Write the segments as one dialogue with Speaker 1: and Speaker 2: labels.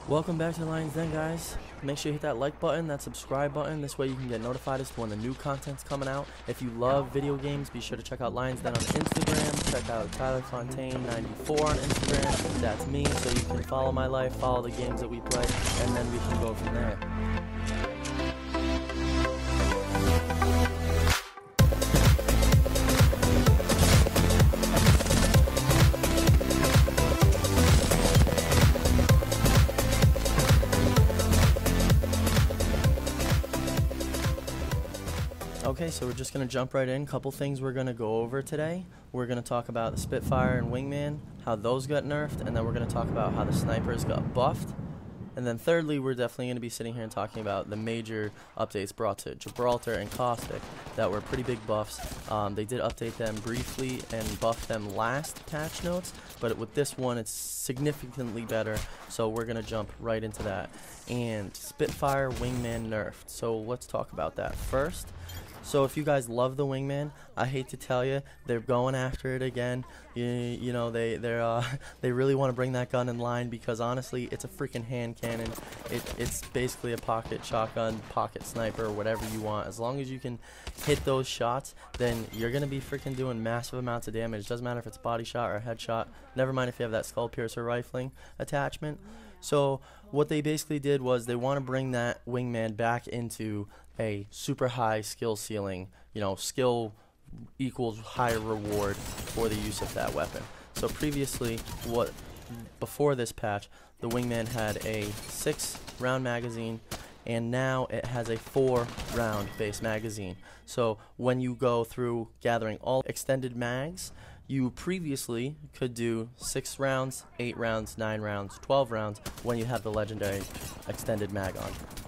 Speaker 1: Welcome back to the Lion's Den, guys. Make sure you hit that like button, that subscribe button. This way you can get notified as to when the new content's coming out. If you love video games, be sure to check out Lion's Den on Instagram. Check out Tyler Fontaine 94 on Instagram. That's me, so you can follow my life, follow the games that we play, and then we can go from there. Okay, so we're just going to jump right in. Couple things we're going to go over today. We're going to talk about the Spitfire and Wingman, how those got nerfed, and then we're going to talk about how the snipers got buffed. And then thirdly, we're definitely going to be sitting here and talking about the major updates brought to Gibraltar and Caustic that were pretty big buffs. They did update them briefly and buff them last patch notes, but with this one it's significantly better, so we're going to jump right into that. And Spitfire Wingman nerfed, so let's talk about that first. So if you guys love the Wingman, I hate to tell you, they're going after it again. You know, they really want to bring that gun in line because honestly, it's a freaking hand cannon. It's basically a pocket shotgun, pocket sniper, whatever you want. As long as you can hit those shots, then you're gonna be freaking doing massive amounts of damage. Doesn't matter if it's body shot or headshot. Never mind if you have that skull piercer rifling attachment. So what they basically did was they want to bring that Wingman back into a super high skill ceiling. You know, skill equals higher reward for the use of that weapon. So previously, before this patch, the Wingman had a 6-round magazine, and now it has a 4-round base magazine. So when you go through gathering all extended mags, you previously could do 6 rounds, 8 rounds, 9 rounds, 12 rounds when you have the legendary extended mag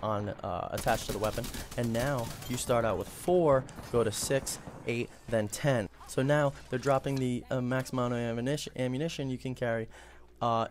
Speaker 1: on attached to the weapon. And now you start out with 4, go to 6, 8, then 10. So now they're dropping the maximum ammunition you can carry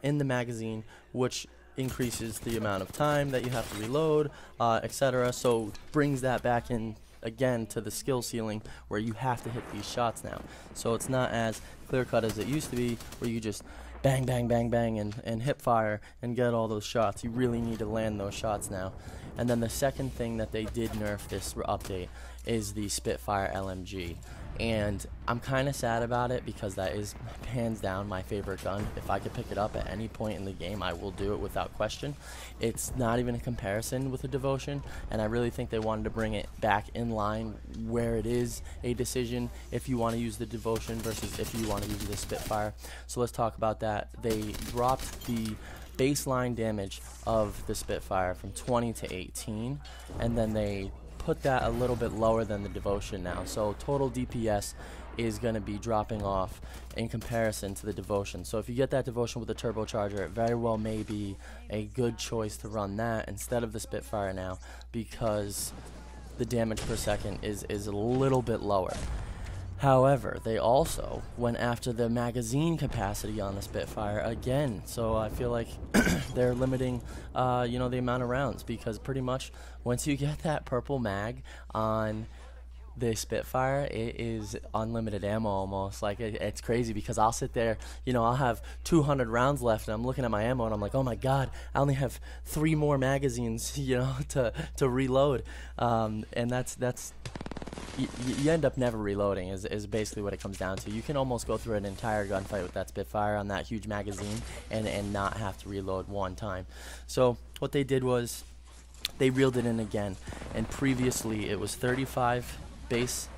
Speaker 1: in the magazine, which increases the amount of time that you have to reload, etc. So brings that back in again to the skill ceiling where you have to hit these shots now. So it's not as clear cut as it used to be where you just bang bang bang bang and hip fire and get all those shots. You really need to land those shots now. And then the second thing that they did nerf this update is the Spitfire LMG. And I'm kind of sad about it because that is hands down my favorite gun. If I could pick it up at any point in the game, I will do it without question. It's not even a comparison with the Devotion, and I really think they wanted to bring it back in line where it is a decision if you want to use the Devotion versus if you want to use the Spitfire. So let's talk about that. They dropped the baseline damage of the Spitfire from 20 to 18, and then they put that a little bit lower than the Devotion now. So total DPS is going to be dropping off in comparison to the Devotion. So if you get that Devotion with a turbocharger, it very well may be a good choice to run that instead of the Spitfire now, because the damage per second is a little bit lower. However, they also went after the magazine capacity on the Spitfire again, so I feel like they're limiting, you know, the amount of rounds, because pretty much once you get that purple mag on the Spitfire, it is unlimited ammo almost. Like it's crazy because I'll sit there, you know, I'll have 200 rounds left and I'm looking at my ammo and I'm like, oh my god, I only have 3 more magazines, you know, to reload, and that's you end up never reloading is basically what it comes down to. You can almost go through an entire gunfight with that Spitfire on that huge magazine and not have to reload one time. So what they did was they reeled it in again, and previously it was 35 base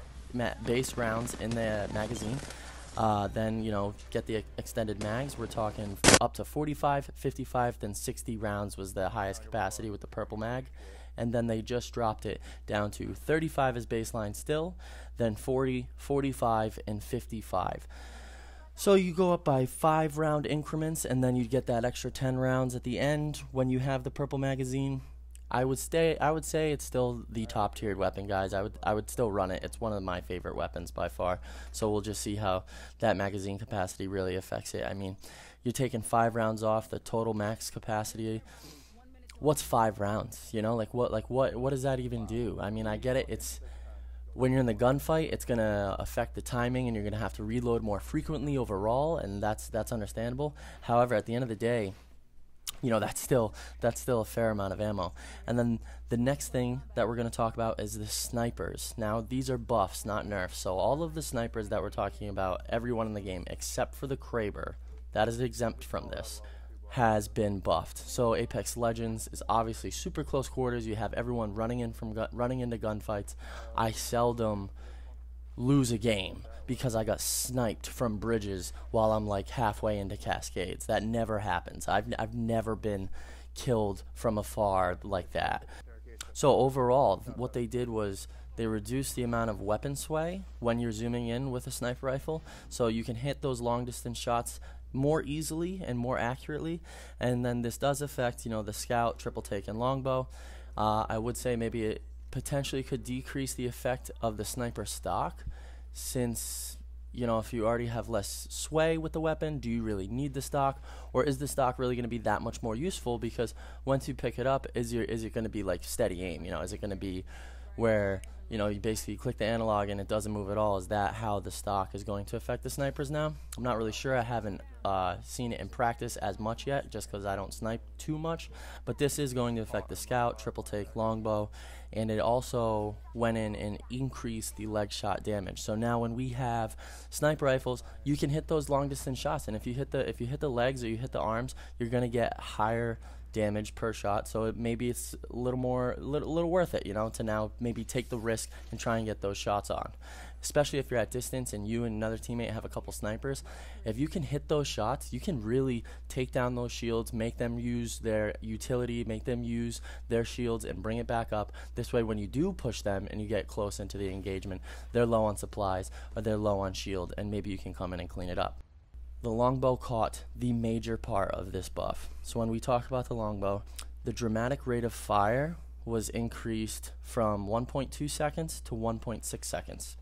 Speaker 1: rounds in the magazine. Then, you know, get the extended mags, we're talking up to 45, 55, then 60 rounds was the highest capacity with the purple mag. And then they just dropped it down to 35 as baseline still, then 40, 45, and 55. So you go up by 5-round increments, and then you get that extra 10 rounds at the end when you have the purple magazine. I would say it's still the top tiered weapon, guys. I would still run it. It's one of my favorite weapons by far. So we'll just see how that magazine capacity really affects it. I mean, you're taking 5 rounds off the total max capacity. What's 5 rounds? You know, what does that even do? I mean, I get it. It's when you're in the gunfight, it's gonna affect the timing, and you're gonna have to reload more frequently overall, and that's understandable. However, at the end of the day, you know, that's still a fair amount of ammo. And then the next thing that we're going to talk about is the snipers. Now, these are buffs, not nerfs. So all of the snipers that we're talking about, everyone in the game except for the Kraber, that is exempt from this, has been buffed. So Apex Legends is obviously super close quarters. You have everyone running into gunfights. I seldom lose a game because I got sniped from bridges while I'm like halfway into Cascades. That never happens. I've never been killed from afar like that. So overall, what they did was they reduced the amount of weapon sway when you're zooming in with a sniper rifle, so you can hit those long distance shots more easily and more accurately. And then this does affect, you know, the scout, triple take, and longbow. I would say maybe it potentially could decrease the effect of the sniper stock, since, you know, if you already have less sway with the weapon, do you really need the stock, or is the stock really going to be that much more useful? Because once you pick it up, is it going to be like steady aim? You know, is it going to be where, you know, you basically click the analog and it doesn't move at all? Is that how the stock is going to affect the snipers now? I'm not really sure. I haven't seen it in practice as much yet, just because I don't snipe too much. But this is going to affect the scout, triple take, longbow, and it also went in and increased the leg shot damage. So now when we have sniper rifles, you can hit those long distance shots, and if you hit the legs or you hit the arms, you're gonna get higher damage per shot. So maybe it's a little worth it, you know, to now maybe take the risk and try and get those shots on. Especially if you're at distance and you and another teammate have a couple snipers, if you can hit those shots, you can really take down those shields, make them use their utility, make them use their shields and bring it back up. This way, when you do push them and you get close into the engagement, they're low on supplies or they're low on shield, and maybe you can come in and clean it up. The longbow caught the major part of this buff. So when we talk about the longbow, the dramatic rate of fire was increased from 1.2 seconds to 1.6 seconds.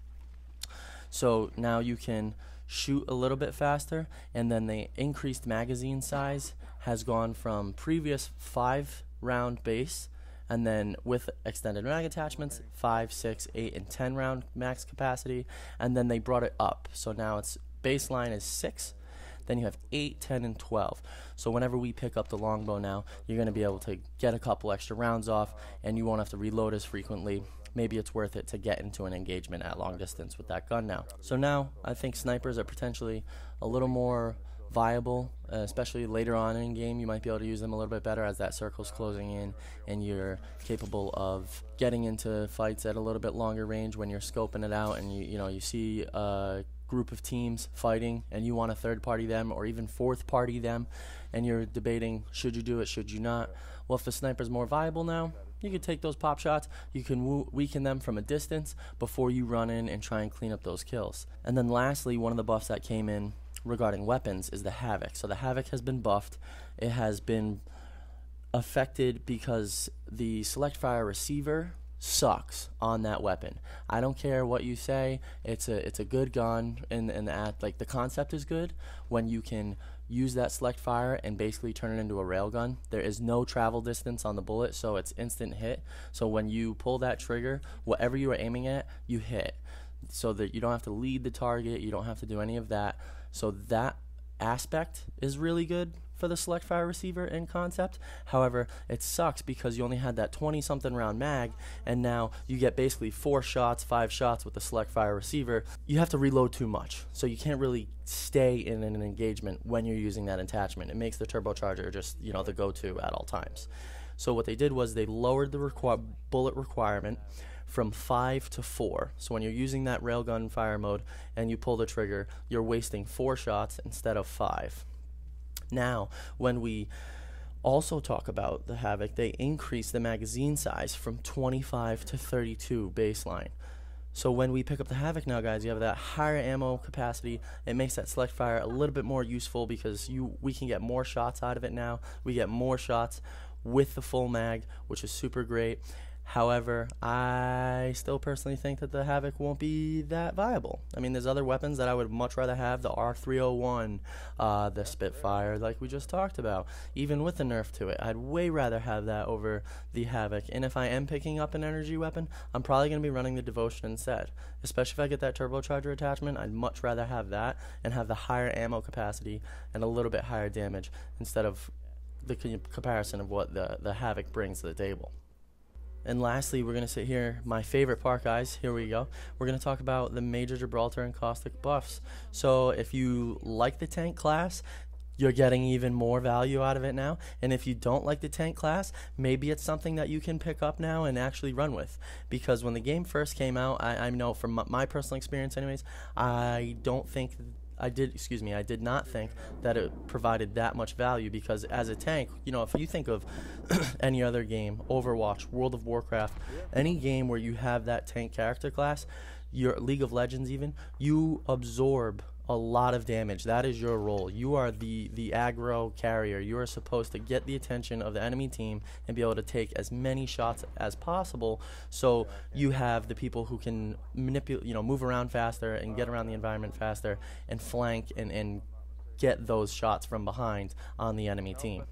Speaker 1: So now you can shoot a little bit faster, and then the increased magazine size has gone from previous 5-round base, and then with extended mag attachments, 5, 6, 8, and 10 round max capacity, and then they brought it up. So now its baseline is 6, then you have 8, 10, and 12. So whenever we pick up the longbow now, you're going to be able to get a couple extra rounds off, and you won't have to reload as frequently. Maybe it's worth it to get into an engagement at long distance with that gun now. So now I think snipers are potentially a little more viable, especially later on in game. You might be able to use them a little bit better as that circle's closing in and you're capable of getting into fights at a little bit longer range when you're scoping it out, and you see a group of teams fighting and you want to third party them or even fourth party them, and you're debating, should you do it, should you not? Well, if the sniper's more viable now, you can take those pop shots, you can weaken them from a distance before you run in and try and clean up those kills. And then lastly, one of the buffs that came in regarding weapons is the Havoc. So the Havoc has been buffed. It has been affected because the select fire receiver sucks on that weapon. I don't care what you say, it's a good gun, and the concept is good when you can use that select fire and basically turn it into a railgun. There is no travel distance on the bullet, so it's instant hit. So when you pull that trigger, whatever you are aiming at, you hit, so that you don't have to lead the target, you don't have to do any of that. So that aspect is really good for the select fire receiver in concept. However, it sucks because you only had that 20-something round mag, and now you get basically 4 shots, 5 shots with the select fire receiver. You have to reload too much, so you can't really stay in an engagement when you're using that attachment. It makes the turbocharger just, the go-to at all times. So what they did was they lowered the bullet requirement from 5 to 4. So when you're using that railgun fire mode and you pull the trigger, you're wasting 4 shots instead of 5. Now, when we also talk about the Havoc, they increase the magazine size from 25 to 32 baseline. So when we pick up the Havoc now, guys, you have that higher ammo capacity. It makes that select fire a little bit more useful because we can get more shots out of it now. We get more shots with the full mag, which is super great. However, I still personally think that the Havoc won't be that viable. I mean, there's other weapons that I would much rather have, the R301, the Spitfire, like we just talked about. Even with the nerf to it, I'd way rather have that over the Havoc. And if I am picking up an energy weapon, I'm probably going to be running the Devotion instead. Especially if I get that turbocharger attachment, I'd much rather have that and have the higher ammo capacity and a little bit higher damage instead of the comparison of what the Havoc brings to the table. And lastly, we're going to sit here, my favorite part, guys, here we go. We're going to talk about the major Gibraltar and Caustic buffs. So if you like the tank class, you're getting even more value out of it now. And if you don't like the tank class, maybe it's something that you can pick up now and actually run with. Because when the game first came out, I know from my personal experience anyways, I did not think that it provided that much value, because as a tank, you know, if you think of any other game, Overwatch, World of Warcraft, any game where you have that tank character class, your League of Legends even, you absorb a lot of damage. That is your role. You are the aggro carrier. You are supposed to get the attention of the enemy team and be able to take as many shots as possible, so you have the people who can manipulate, you know, move around faster and get around the environment faster and flank and get those shots from behind on the enemy team.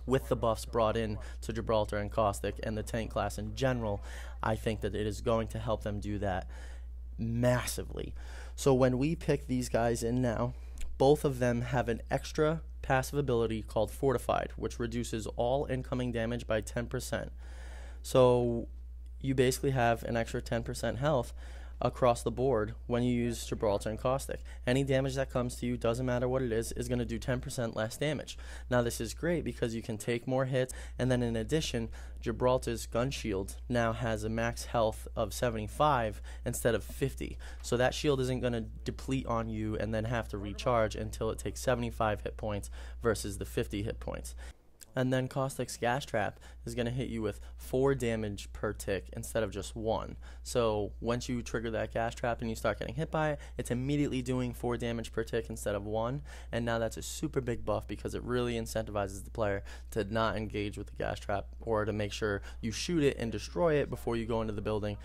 Speaker 1: With the buffs brought in to Gibraltar and Caustic and the tank class in general, I think that it is going to help them do that massively. So when we pick these guys in now, both of them have an extra passive ability called Fortified, which reduces all incoming damage by 10%. So you basically have an extra 10% health across the board when you use Gibraltar and Caustic. Any damage that comes to you, doesn't matter what it is going to do 10% less damage. Now this is great because you can take more hits, and then in addition, Gibraltar's gun shield now has a max health of 75 instead of 50. So that shield isn't going to deplete on you and then have to recharge until it takes 75 hit points versus the 50 hit points. And then Caustic's gas trap is going to hit you with 4 damage per tick instead of just 1. So once you trigger that gas trap and you start getting hit by it, it's immediately doing 4 damage per tick instead of 1. And now that's a super big buff because it really incentivizes the player to not engage with the gas trap, or to make sure you shoot it and destroy it before you go into the building,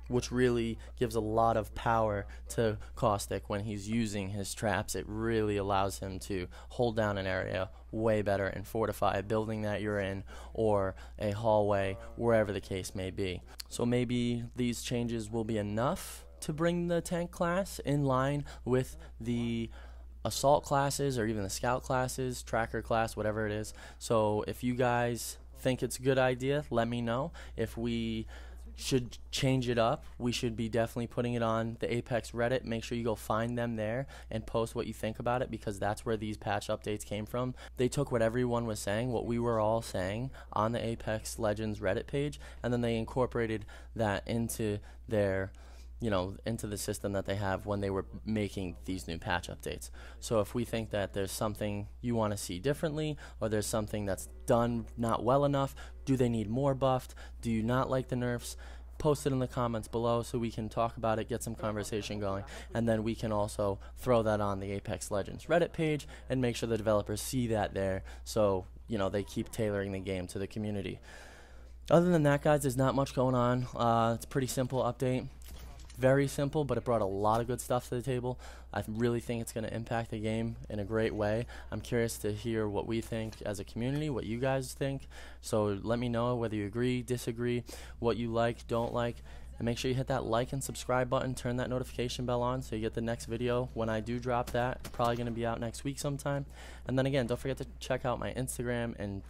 Speaker 1: which really gives a lot of power to Caustic when he's using his traps. It really allows him to hold down an area way better and fortify a building that you're in, or a hallway, wherever the case may be. So maybe these changes will be enough to bring the tank class in line with the assault classes, or even the scout classes, tracker class, whatever it is. So if you guys think it's a good idea, let me know. If we should change it up, we should be definitely putting it on the Apex Reddit. Make sure you go find them there and post what you think about it, because that's where these patch updates came from. They took what everyone was saying, what we were all saying on the Apex Legends Reddit page, and then they incorporated that into their, you know, into the system that they have when they were making these new patch updates. So if we think that there's something you want to see differently, or there's something that's done not well enough, do they need more buffed, do you not like the nerfs, post it in the comments below so we can talk about it, get some conversation going, and then we can also throw that on the Apex Legends Reddit page and make sure the developers see that there, so, you know, they keep tailoring the game to the community. Other than that, guys, there's not much going on. It's a pretty simple update. Very simple, but it brought a lot of good stuff to the table. I really think it's going to impact the game in a great way. I'm curious to hear what we think as a community, what you guys think. So let me know whether you agree, disagree, what you like, don't like. And make sure you hit that like and subscribe button, turn that notification bell on so you get the next video when I do drop that. Probably going to be out next week sometime. And then again, don't forget to check out my Instagram and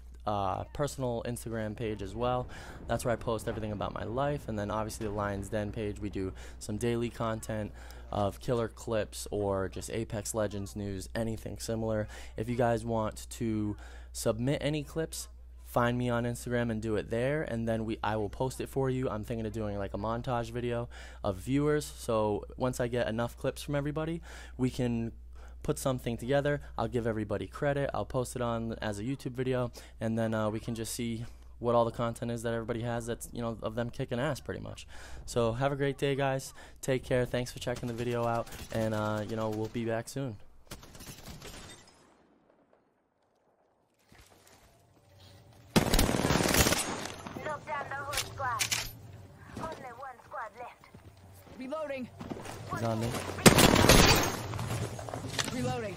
Speaker 1: personal Instagram page as well. That's where I post everything about my life. And then obviously the Lions Den page, we do some daily content of killer clips or just Apex Legends news, anything similar. If you guys want to submit any clips, find me on Instagram and do it there, and then I will post it for you. I'm thinking of doing like a montage video of viewers, so once I get enough clips from everybody, we can put something together. I'll give everybody credit, I'll post it on as a YouTube video, and then we can just see what all the content is that everybody has, that's, you know, of them kicking ass pretty much. So have a great day, guys. Take care. Thanks for checking the video out, and you know, we'll be back soon.
Speaker 2: Reloading.
Speaker 1: He's on me.
Speaker 2: Reloading.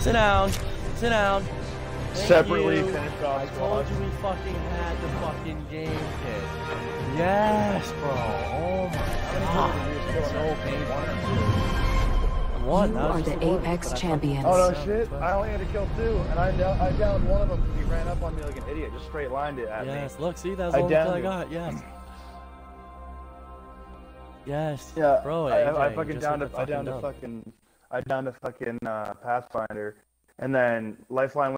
Speaker 1: Sit down. Sit down.
Speaker 3: Separately finished off.
Speaker 1: I told you we fucking had the fucking game kit. Yes, bro. Oh my god.
Speaker 3: So painful.
Speaker 1: one.
Speaker 4: You
Speaker 1: That was
Speaker 4: are
Speaker 1: just
Speaker 4: the
Speaker 1: one,
Speaker 4: Apex
Speaker 1: but I
Speaker 4: champions.
Speaker 3: Oh no
Speaker 1: fucking-
Speaker 3: shit! I only had to kill 2, and I downed one of them because he ran up on me like an idiot, just straight lined it at me.
Speaker 1: Yes, look, see, that's
Speaker 3: I
Speaker 1: the only kill
Speaker 3: downed
Speaker 1: I
Speaker 3: him.
Speaker 1: got. Yes. Yes.
Speaker 3: Yeah,
Speaker 1: Bro,
Speaker 3: I
Speaker 1: AJ,
Speaker 3: fucking
Speaker 1: just
Speaker 3: downed
Speaker 1: hit
Speaker 3: a,
Speaker 1: the
Speaker 3: I downed
Speaker 1: dub.
Speaker 3: a fucking Pathfinder, and then Lifeline